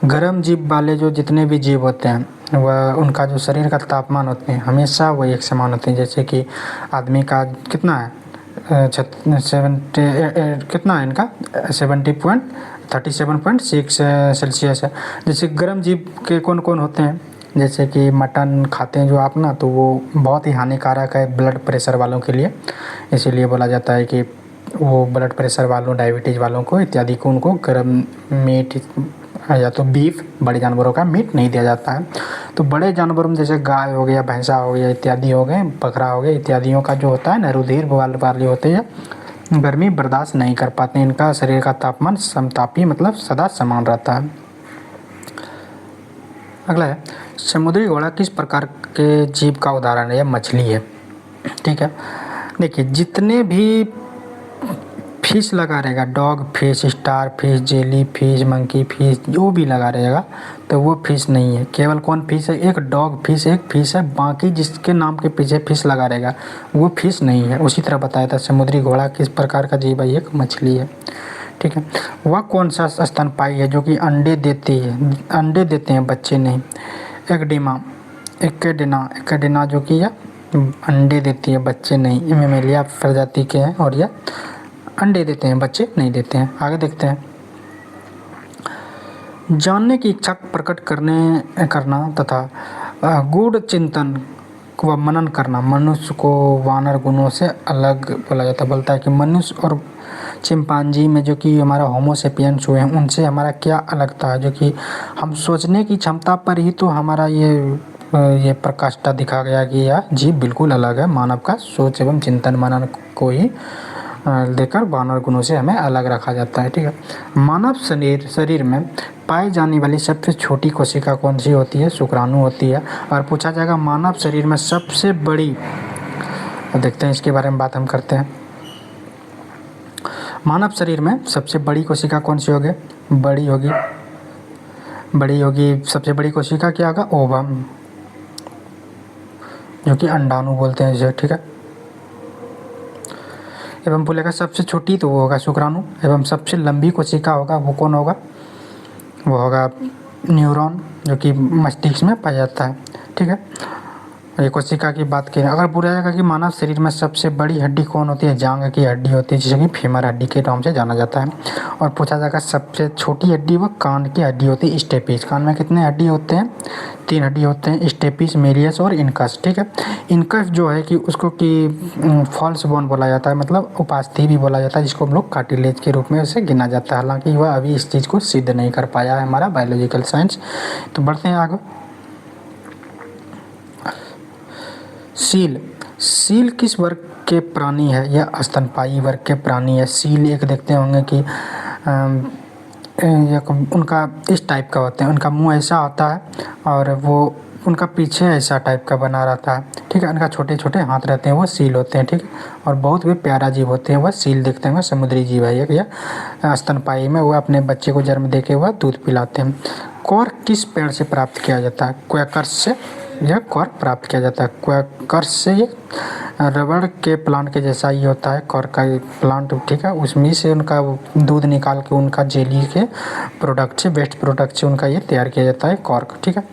गर्म जीव वाले जो जितने भी जीव होते हैं वह उनका जो शरीर का तापमान होते हैं हमेशा वह एक समान होते हैं। जैसे कि आदमी का कितना है 37.6 सेल्सियस है। जैसे गर्म जीव के कौन कौन होते हैं? जैसे कि मटन खाते हैं जो आप ना, तो वो बहुत ही हानिकारक है ब्लड प्रेशर वालों के लिए। इसीलिए बोला जाता है कि वो ब्लड प्रेशर वालों, डायबिटीज़ वालों को इत्यादि को उनको गर्म मीट या तो बीफ, बड़े जानवरों का मीट नहीं दिया जाता है। तो बड़े जानवरों में जैसे गाय हो गया, भैंसा हो गया इत्यादि हो गए, बकरा हो गया इत्यादियों का जो होता है ना रुधिर वाले होते हैं, गर्मी बर्दाश्त नहीं कर पाते। इनका शरीर का तापमान समतापी मतलब सदा समान रहता है। अगला है समुद्री घोड़ा किस प्रकार के जीव का उदाहरण है? यह मछली है, ठीक है। देखिए जितने भी फिश लगा रहेगा, dog fish, star fish, jelly fish, monkey fish, जो भी लगा रहेगा तो वो फिश नहीं है। केवल कौन फिश है? एक डॉग फिश एक फिश है, बाकी जिसके नाम के पीछे फिश लगा रहेगा वो फिश नहीं है। उसी तरह बताया था समुद्री घोड़ा किस प्रकार का जीव है? एक मछली है, ठीक है। वह कौन सा स्तनपायी है जो कि अंडे देते हैं बच्चे नहीं? एकेडेना जो कि यह अंडे देती है बच्चे नहीं, मेमेलिया प्रजाति के हैं और यह अंडे देते हैं बच्चे नहीं देते हैं। आगे देखते हैं जानने की इच्छा प्रकट करना तथा गूढ़ चिंतन व मनन करना मनुष्य को वानर गुणों से अलग बोला जाता है। बोलता है कि मनुष्य और चिंपांजी में जो कि हमारा होमोसेपियंस हुए हैं उनसे हमारा क्या अलग था, जो कि हम सोचने की क्षमता पर ही तो हमारा ये प्रकाष्ठा दिखा गया कि यह जीव बिल्कुल अलग है। मानव का सोच एवं चिंतन मनन को ही देकर वानर गुणों से हमें अलग रखा जाता है। ठीक है, मानव शरीर में पाई जाने वाली सबसे छोटी कोशिका कौन सी होती है? शुक्राणु होती है। और पूछा जाएगा मानव शरीर में सबसे बड़ी, देखते हैं इसके बारे में बात हम करते हैं। मानव शरीर में सबसे बड़ी कोशिका कौन सी होगी? बड़ी होगी सबसे बड़ी कोशिका क्या होगा? ओवम, जो कि अंडाणु बोलते हैं इसे। ठीक है, एवं बोलेगा सबसे छोटी तो वो होगा शुक्राणु, एवं सबसे लंबी कोशिका होगा वो कौन होगा? वो होगा न्यूरॉन, जो कि मस्तिष्क में पाया जाता है। ठीक है, ये कोशिका की बात करें, अगर पूछा जाएगा कि मानव शरीर में सबसे बड़ी हड्डी कौन होती है? जांघ की हड्डी होती है, जिसे कि फीमर हड्डी के नाम से जाना जाता है। और पूछा जाएगा सबसे छोटी हड्डी वो कान की हड्डी होती है, स्टेपिस। कान में कितने हड्डी होते हैं? 3 हड्डी होते हैं, स्टेपिस, मेलियस और इनकस। ठीक है, इनकस जो है कि उसको कि फॉल्स बोन बोला जाता है, मतलब उपास्थि भी बोला जाता है, जिसको हम लोग कार्टिलेज के रूप में उसे गिना जाता है। हालांकि वह अभी इस चीज़ को सिद्ध नहीं कर पाया है हमारा बायोलॉजिकल साइंस। तो बढ़ते हैं आगे। सील किस वर्ग के प्राणी है? यह स्तनपायी वर्ग के प्राणी है। सील एक देखते होंगे कि उनका इस टाइप का होते हैं, उनका मुंह ऐसा होता है और वो उनका पीछे ऐसा टाइप का बना रहता है। ठीक है, उनका छोटे छोटे हाथ रहते हैं, वो सील होते हैं। ठीक है, और बहुत भी प्यारा जीव होते हैं वह सील, देखते हैं समुद्री जीव है यह स्तनपायी में। वह अपने बच्चे को जन्म देके वह दूध पिलाते हैं। कॉर्क किस पेड़ से प्राप्त किया जाता है? क्वैकर्स से यह कॉर्क प्राप्त किया जाता है। क्वैकर्स से ये रबड़ के प्लांट के जैसा ही होता है कॉर्क का प्लांट। ठीक है, उसमें से उनका दूध निकाल के उनका जेली के प्रोडक्ट से, वेस्ट प्रोडक्ट से उनका ये तैयार किया जाता है कॉर्क। ठीक है,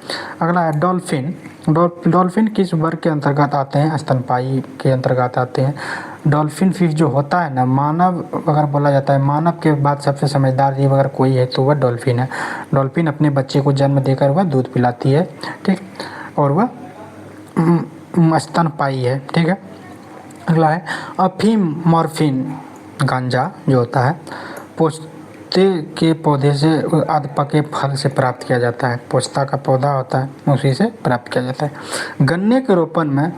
अगला है डॉल्फिन। डॉल्फिन किस वर्ग के अंतर्गत आते हैं? स्तनपायी के अंतर्गत आते हैं। डॉल्फिन फिश जो होता है ना, मानव अगर बोला जाता है मानव के बाद सबसे समझदार जीव अगर कोई है तो वह डॉल्फिन है। डॉल्फिन अपने बच्चे को जन्म देकर वह दूध पिलाती है। ठीक, और वह स्तनपायी है। ठीक है, अगला है अफीम, मॉर्फिन, गांजा जो होता है पोस्ते के पौधे से, अधपके फल से प्राप्त किया जाता है। पोस्ता का पौधा होता है उसी से प्राप्त किया जाता है। गन्ने के रोपण में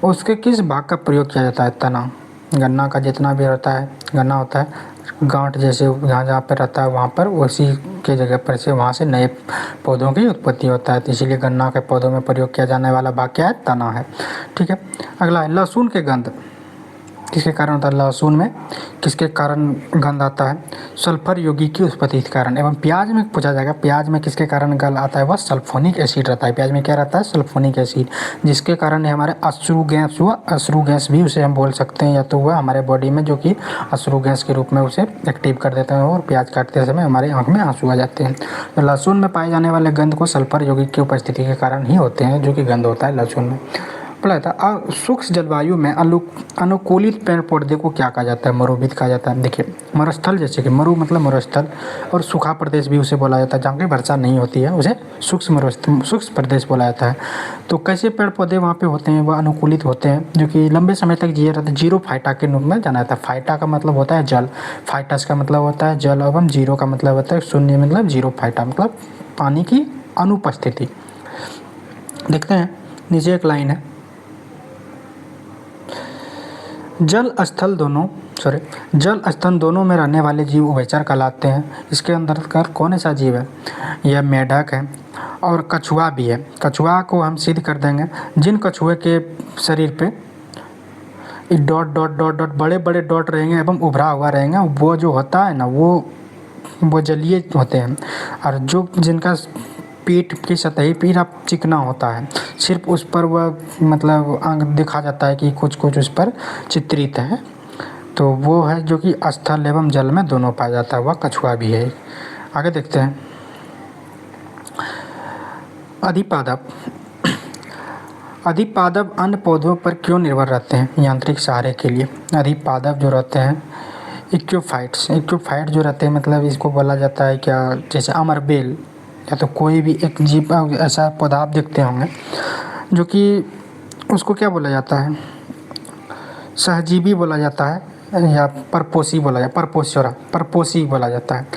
उसके किस भाग का प्रयोग किया जाता है? तना। गन्ना का जितना भी होता है, गन्ना होता है गांठ जैसे जहाँ जहाँ पर रहता है वहाँ पर, उसी के जगह पर से वहाँ से नए पौधों की उत्पत्ति होता है। तो इसीलिए गन्ना के पौधों में प्रयोग किया जाने वाला भाग क्या है? तना है। ठीक है, अगला है लहसुन के गंध किसके कारण होता है? लहसुन में किसके कारण गंध आता है? सल्फर यौगिक की उत्पत्ति के कारण। एवं प्याज में पूछा जाएगा प्याज में किसके कारण गंध आता है? वह सल्फोनिक एसिड रहता है। प्याज में क्या रहता है? सल्फोनिक एसिड, जिसके कारण हमारे अश्रु गैस हुआ, अश्रु गैस भी उसे हम बोल सकते हैं, या तो वह हमारे बॉडी में जो कि अश्रु गैस के रूप में उसे एक्टिव कर देते हैं और प्याज काटते समय हमारे आँख में आंसू आ जाते हैं। तो लहसुन में पाए जाने वाले गंध को सल्फर यौगिक की उपस्थिति के कारण ही होते हैं, जो कि गंध होता है लहसुन में। पढ़ा था शुष्क जलवायु में अनुकूलित पेड़ पौधे को क्या कहा जाता है? मरुभूमि कहा जाता है। देखिए मरुस्थल, जैसे कि मरु मतलब मरुस्थल, और सूखा प्रदेश भी उसे बोला जाता है, जहाँ की वर्षा नहीं होती है उसे शुष्क प्रदेश बोला जाता है। तो कैसे पेड़ पौधे वहाँ पे होते हैं? वह अनुकूलित होते हैं, जो कि लंबे समय तक जिए रहते हैं। जीरो फाइटा के रूप में जाना जाता है। फाइटा का मतलब होता है जल, फाइटस का मतलब होता है जल, एवं जीरो का मतलब होता है शून्य, मतलब जीरो फाइटा मतलब पानी की अनुपस्थिति। देखते हैं नीचे एक लाइन है, जल स्थल दोनों में रहने वाले जीव उभयचर कहलाते हैं। इसके अंतर्गत कौन सा जीव है? यह मेढक है और कछुआ भी है। कछुआ को हम सिद्ध कर देंगे, जिन कछुए के शरीर पे डॉट डॉट डॉट डॉट बड़े बड़े डॉट रहेंगे एवं उभरा हुआ रहेंगे, वो जो होता है ना वो जलीय होते हैं। और जो जिनका पीठ की सतही पीरा चिकना होता है, सिर्फ उस पर वह मतलब अंग दिखा जाता है कि कुछ कुछ उस पर चित्रित है, तो वो है जो कि स्थल एवं जल में दोनों पाया जाता है, वह कछुआ भी है। आगे देखते हैं अधिपादप अन्य पौधों पर क्यों निर्भर रहते हैं? यांत्रिक सहारे के लिए। अधिपादप जो रहते हैं इक्योफाइट जो रहते हैं, मतलब इसको बोला जाता है क्या, जैसे अमरबेल या तो कोई भी एक जीव ऐसा पौधा आप देखते होंगे जो कि उसको क्या बोला जाता है? सहजीवी बोला जाता है, या परपोसी बोला जाता है।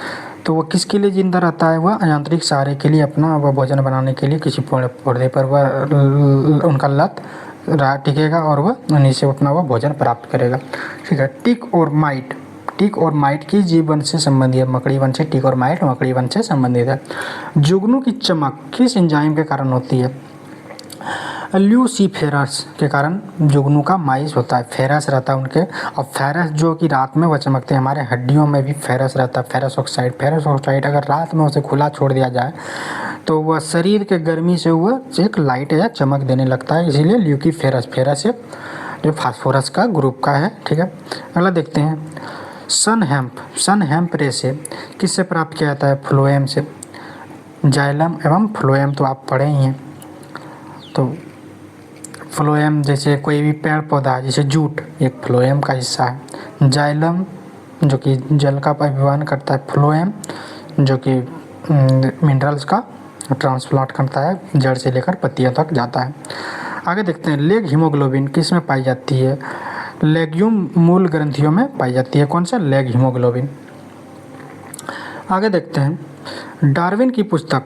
तो वो किसके लिए जिंदा रहता है? वह यांत्रिक सहारे के लिए, अपना वह भोजन बनाने के लिए किसी पौधे पर वह उनका लत टिकेगा और वह उन्हीं से अपना वह भोजन प्राप्त करेगा। ठीक है। टिक और माइट की जीव वंश से संबंधित है। मकड़ी वंश से टिक और माइट मकड़ी वंश से संबंधित है। जुगनू की चमक किस एंजाइम के कारण होती है? ल्यूसीफेरस के कारण जुगनू का माइस होता है। फेरस रहता है उनके, और फेरस जो कि रात में वह चमकते हैं। हमारे हड्डियों में भी फेरस रहता है, फेरस ऑक्साइड अगर रात में उसे खुला छोड़ दिया जाए तो वह शरीर के गर्मी से वह एक लाइट या चमक देने लगता है, इसीलिए ल्यूसीफेरस। फेरस एक जो फास्फोरस का ग्रुप का है। ठीक है। अगला देखते हैं, सन हेम्प रेसे किससे प्राप्त किया जाता है? फ्लोएम से। जाइलम एवं फ्लोएम तो आप पढ़े ही हैं। तो फ्लोएम जैसे कोई भी पेड़ पौधा, जैसे जूट एक फ्लोएम का हिस्सा है। जाइलम जो कि जल का परिवहन करता है। फ्लोएम जो कि मिनरल्स का ट्रांसप्लांट करता है, जड़ से लेकर पत्तियों तक जाता है। आगे देखते हैं, लेग हीमोग्लोबिन किस में पाई जाती है? लेग्यूम मूल ग्रंथियों में पाई जाती है। कौन सा? Leg haemoglobin. आगे देखते हैं, डार्विन की पुस्तक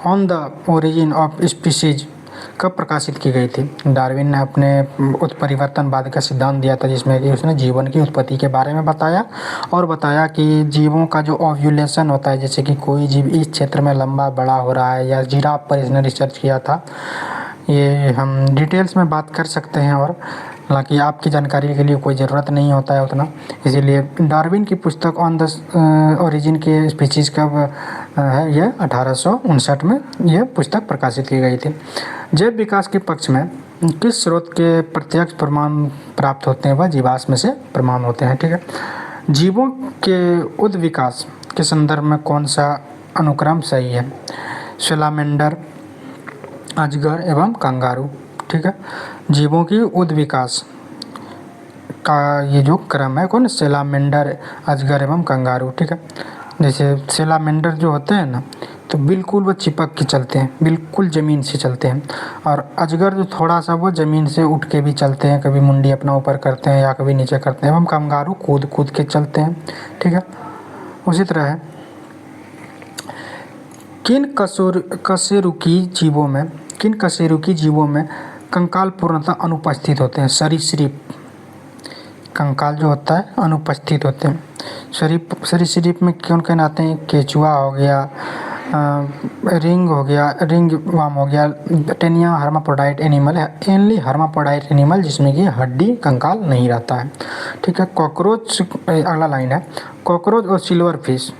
on the origin of species कब प्रकाशित की गई थी? डार्विन ने अपने उत्परिवर्तनवाद का सिद्धांत दिया था, जिसमें कि उसने जीवन की उत्पत्ति के बारे में बताया और बताया कि जीवों का जो ओव्यूलेशन होता है, जैसे कि कोई जीव इस क्षेत्र में लंबा बड़ा हो रहा है, या जिराफ पर इसने रिसर्च किया था। ये हम डिटेल्स में बात कर सकते हैं, और हालांकि आपकी जानकारी के लिए कोई ज़रूरत नहीं होता है उतना, इसीलिए डार्विन की पुस्तक ऑन द ओरिजिन के स्पीसीज कब है? यह 1859 में यह पुस्तक प्रकाशित की गई थी। जैव विकास के पक्ष में किस स्रोत के प्रत्यक्ष प्रमाण प्राप्त होते हैं? वह जीवाश्म से प्रमाण होते हैं। ठीक है। जीवों के उद विकास के संदर्भ में कौन सा अनुक्रम सही है? सैलामेंडर, अजगर एवं कंगारू। ठीक है। जीवों की उद विकास का ये जो क्रम है कौन? सैलामेंडर, अजगर एवं कंगारू। ठीक है। जैसे सैलामेंडर जो होते हैं ना, तो बिल्कुल वो चिपक के चलते हैं, बिल्कुल ज़मीन से चलते हैं। और अजगर जो थोड़ा सा वो ज़मीन से उठ के भी चलते हैं, कभी मुंडी अपना ऊपर करते हैं या कभी नीचे करते हैं। एवं कंगारू कूद कूद के चलते हैं। ठीक है। उसी तरह है, किन कशेरुकी जीवों में कंकाल पूर्णतः अनुपस्थित होते हैं? सरीसृप। कंकाल जो होता है अनुपस्थित होते हैं। सरीसृप में कौन कौन आते हैं? केचुआ हो गया, रिंग वाम हो गया, टेनिया हर्माफ्रोडाइट एनिमल है, एनली हर्माफ्रोडाइट एनिमल जिसमें कि हड्डी कंकाल नहीं रहता है। ठीक है। कॉकरोच, अगला लाइन है, कॉकरोच और सिल्वर फिश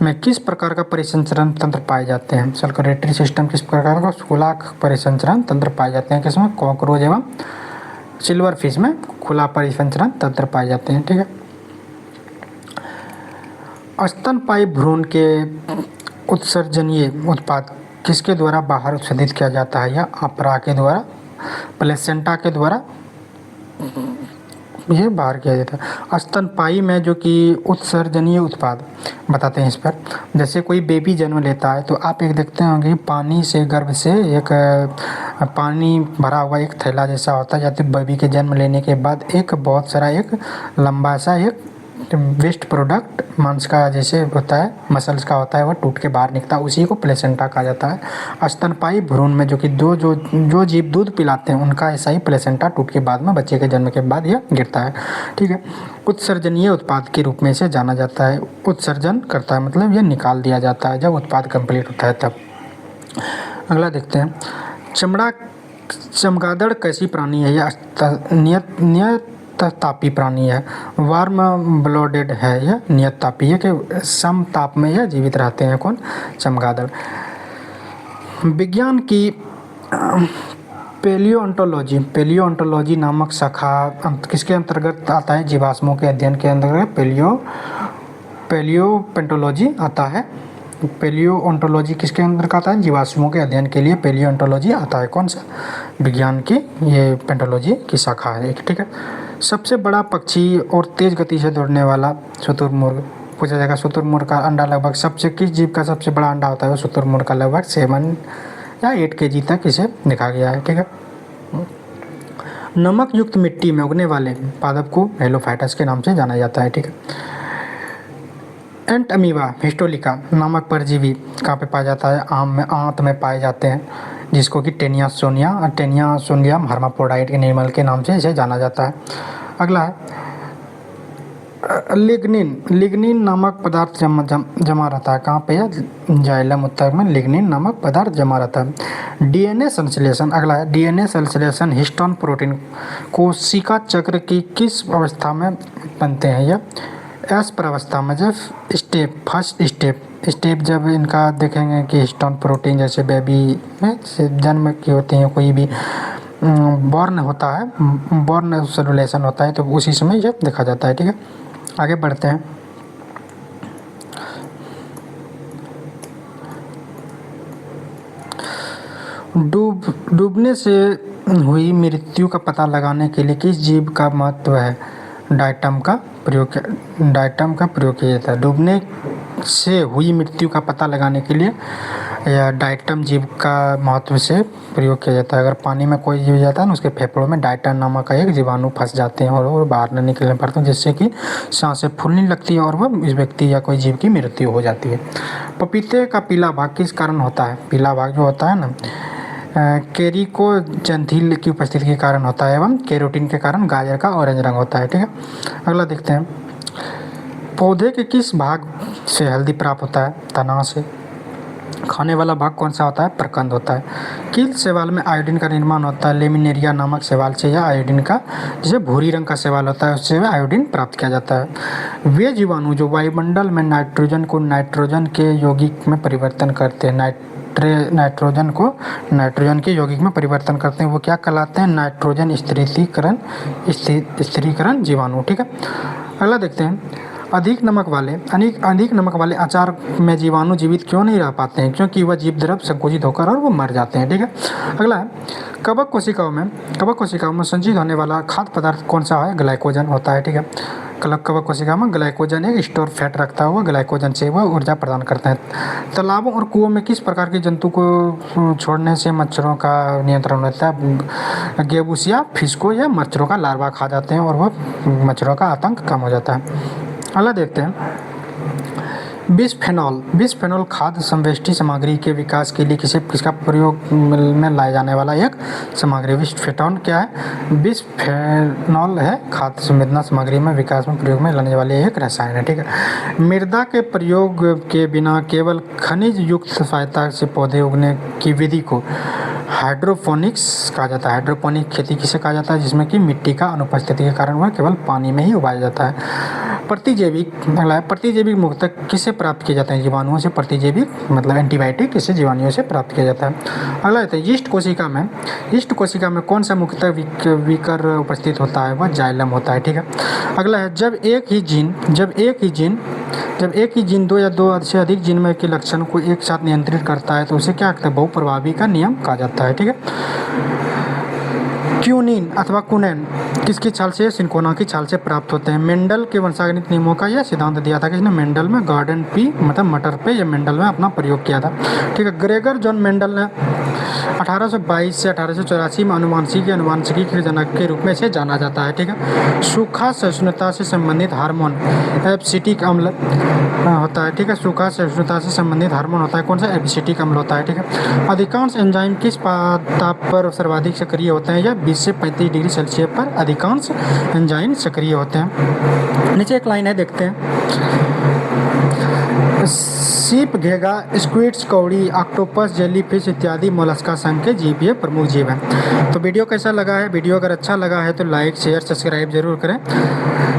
में किस प्रकार का परिसंचरण तंत्र पाए जाते हैं? सर्कुलेटरी सिस्टम किस प्रकार का खुला परिसंचरण तंत्र पाए जाते हैं? किसमें? कॉकरोच एवं सिल्वर फिश में खुला परिसंचरण तंत्र पाए जाते हैं। ठीक है। स्तनपायी भ्रूण के उत्सर्जनीय उत्पाद किसके द्वारा बाहर उत्सर्जित किया जाता है? या अपरा के द्वारा, प्लेसेंटा के द्वारा ये बाहर किया जाता है। स्तनपायी में जो कि उत्सर्जनीय उत्पाद बताते हैं इस पर, जैसे कोई बेबी जन्म लेता है तो आप एक देखते होंगे पानी से, गर्भ से एक पानी भरा हुआ एक थैला जैसा होता है, या तो बेबी के जन्म लेने के बाद एक बहुत सारा एक लंबा सा एक वेस्ट प्रोडक्ट मांस का जैसे होता है, मसल्स का होता है, वह टूट के बाहर निकलता है, उसी को प्लेसेंटा कहा जाता है। स्तनपायी भ्रूण में जो कि जो जीव दूध पिलाते हैं उनका ऐसा ही प्लेसेंटा टूट के बाद में बच्चे के जन्म के बाद यह गिरता है। ठीक है। उत्सर्जनीय उत्पाद के रूप में इसे जाना जाता है। उत्सर्जन करता है मतलब यह निकाल दिया जाता है जब उत्पाद कंप्लीट होता है तब। अगला देखते हैं, चमगादड़ कैसी प्राणी है? यह तापी प्राणी है। वार्म ब्लोडेड है, यह नियत तापी है कि सम ताप में यह जीवित रहते हैं। कौन? चमगादड़। विज्ञान की पेलियोंटोलॉजी नामक शाखा किसके अंतर्गत आता है? जीवाश्मों के अध्ययन के अंतर्गत पेलियोपेंटोलॉजी आता है। पेलियोंटोलॉजी किसके अंतर्गत आता है? जीवाश्मों के अध्ययन के लिए पेलियोंटोलॉजी आता है। कौन सा? विज्ञान की ये पेंटोलॉजी की शाखा है एक। ठीक है। सबसे बड़ा पक्षी और तेज गति से दौड़ने वाला शुतुरमुर्ग पूछा जाएगा। शुतुरमुर्ग का अंडा लगभग किस जीव का सबसे बड़ा अंडा होता है? वो शुतुरमुर्ग का लगभग 7 या 8 kg तक इसे देखा गया है। ठीक है। नमक युक्त मिट्टी में उगने वाले पादप को हेलोफाइटस के नाम से जाना जाता है। ठीक है। एंट अमीबा हिस्टोलिका नामक परजीवी कहाँ पे पाया जाता है? आम में, आंत में पाए जाते हैं, जिसको कि टेनिया सोनियम हर्माफ्रोडाइट के एनिमल के नाम से इसे जाना जाता है। अगला है लिग्निन नामक पदार्थ जमा रहता है। कहाँ पे है? जाइलम उत्तक में लिग्निन नामक पदार्थ जमा रहता है। डीएनए संश्लेषण, अगला है डीएनए संश्लेषण हिस्टोन प्रोटीन कोशिका चक्र की किस अवस्था में बनते हैं? यह एस प्रअवस्था में, जब फर्स्ट स्टेप जब इनका देखेंगे कि हिस्टोन प्रोटीन जैसे बेबी में जन्म की होती है, कोई भी बॉर्न होता है, बॉर्न सेलुलेशन होता है, तो उसी समय यह देखा जाता है। ठीक है, आगे बढ़ते हैं। डूबने से हुई मृत्यु का पता लगाने के लिए किस जीव का महत्व है? डायटम का प्रयोग किया जाता है। डूबने से हुई मृत्यु का पता लगाने के लिए या डायटम जीव का महत्व से प्रयोग किया जाता है। अगर पानी में कोई जीव जाता है ना, उसके फेफड़ों में डायटम नामक का एक जीवाणु फंस जाते हैं और वो बाहर न निकलने पड़ते हैं, जिससे कि सांसें फूलने लगती है और वह इस व्यक्ति या कोई जीव की मृत्यु हो जाती है। पपीते का पीला भाग किस कारण होता है? पीला भाग जो होता है ना, कैरिकोजैंथिल की उपस्थिति के कारण होता है एवं कैरोटीन के कारण गाजर का ऑरेंज रंग होता है। ठीक है, अगला देखते हैं। पौधे के किस भाग से हल्दी प्राप्त होता है? तना से। खाने वाला भाग कौन सा होता है? प्रकंद होता है। कील शैवाल में आयोडीन का निर्माण होता है। लेमिनेरिया नामक शैवाल से यह आयोडीन का, जैसे भूरी रंग का शैवाल होता है, उससे आयोडीन प्राप्त किया जाता है। वे जीवाणु जो वायुमंडल में नाइट्रोजन को नाइट्रोजन के यौगिक में परिवर्तन करते हैं, नाइट्रोजन के यौगिक में परिवर्तन करते हैं, वो क्या कहलाते हैं? नाइट्रोजन स्थिरीकरण जीवाणु। ठीक है, अगला देखते हैं। अधिक नमक वाले अचार में जीवाणु जीवित क्यों नहीं रह पाते हैं? क्योंकि वह जीव द्रव संकुचित होकर और वो मर जाते हैं। ठीक है, अगला है कवक कोशिकाओं में संचित होने वाला खाद्य पदार्थ कौन सा है? ग्लाइकोजन होता है। ठीक है, कवक कोशिका में ग्लाइकोजन एक स्टोर फैट रखता हुआ ग्लाइकोजन से वह ऊर्जा प्रदान करते हैं। तालाबों और कुओं में किस प्रकार के जंतु को छोड़ने से मच्छरों का नियंत्रण होता है? गेबूसिया फिस्को या मच्छरों का लार्वा खा जाते हैं और वह मच्छरों का आतंक कम हो जाता है। अगला देखते हैं। बिस्फेनॉल खाद्य संवेष्टि सामग्री के विकास के लिए किसका प्रयोग में लाए जाने वाला एक सामग्री? बिस्फेनॉल क्या है? बिस्फेनॉल है खाद्य संवेदना सामग्री में विकास में प्रयोग में लाने वाले एक रसायन है। ठीक है, मृदा के प्रयोग के बिना केवल खनिज युक्त सहायता से पौधे उगने की विधि को हाइड्रोपोनिक्स कहा जाता है। हाइड्रोपोनिक खेती किसे कहा जाता है? जिसमें कि मिट्टी का अनुपस्थिति के कारण वह केवल पानी में ही उगाया जाता है। प्रतिजैविक मुक्तक किससे प्राप्त किए जाते हैं? जीवाणुओं से। प्रतिजैविक मतलब एंटीबायोटिक किससे? जीवाणुओं से प्राप्त किया जाता है। अगला है यीस्ट कोशिका में कौन सा मुक्तक विकर उपस्थित होता है? वह जाइलम होता है। ठीक है, अगला है जब एक ही जीन दो या दो से अधिक जीन में के लक्षण को एक साथ नियंत्रित करता है तो उसे क्या कहते हैं? बहुप्रभावी का नियम कहा जाता है। ठीक है, क्यूनिन अथवा कुनेन किसकी छाल से? सिंकोना की छाल से प्राप्त होते हैं। मेंडल के वंशागणित नियमों का यह सिद्धांत दिया था, किसने? मेंडल में गार्डन पी मतलब मटर पे या मेंडल में अपना प्रयोग किया था। ठीक है, ग्रेगर जॉन मेंडल ने 1822 से 1884 में अनुवांशिकी के जनक के रूप में इसे जाना जाता है। ठीक है, सूखा सहिष्णुता से संबंधित हार्मोन एब्सिटिक अम्ल होता है। ठीक है, सूखा सहिष्णुता से संबंधित हार्मोन होता है कौन सा? एब्सिटिक अम्ल होता है। ठीक है, अधिकांश एंजाइम किस ताप पर सर्वाधिक सक्रिय होते हैं? या 20 से 35 डिग्री सेल्सियस पर अधिकांश एंजाइम सक्रिय होते हैं। नीचे एक लाइन है, देखते हैं। सीप, घेगा, स्क्विड्स, कौड़ी, ऑक्टोपस, जेलीफिश इत्यादि मोलस्का संघ के जीव ये प्रमुख जीव हैं। तो वीडियो कैसा लगा है? वीडियो अगर अच्छा लगा है तो लाइक शेयर सब्सक्राइब जरूर करें।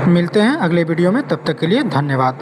मिलते हैं अगले वीडियो में, तब तक के लिए धन्यवाद।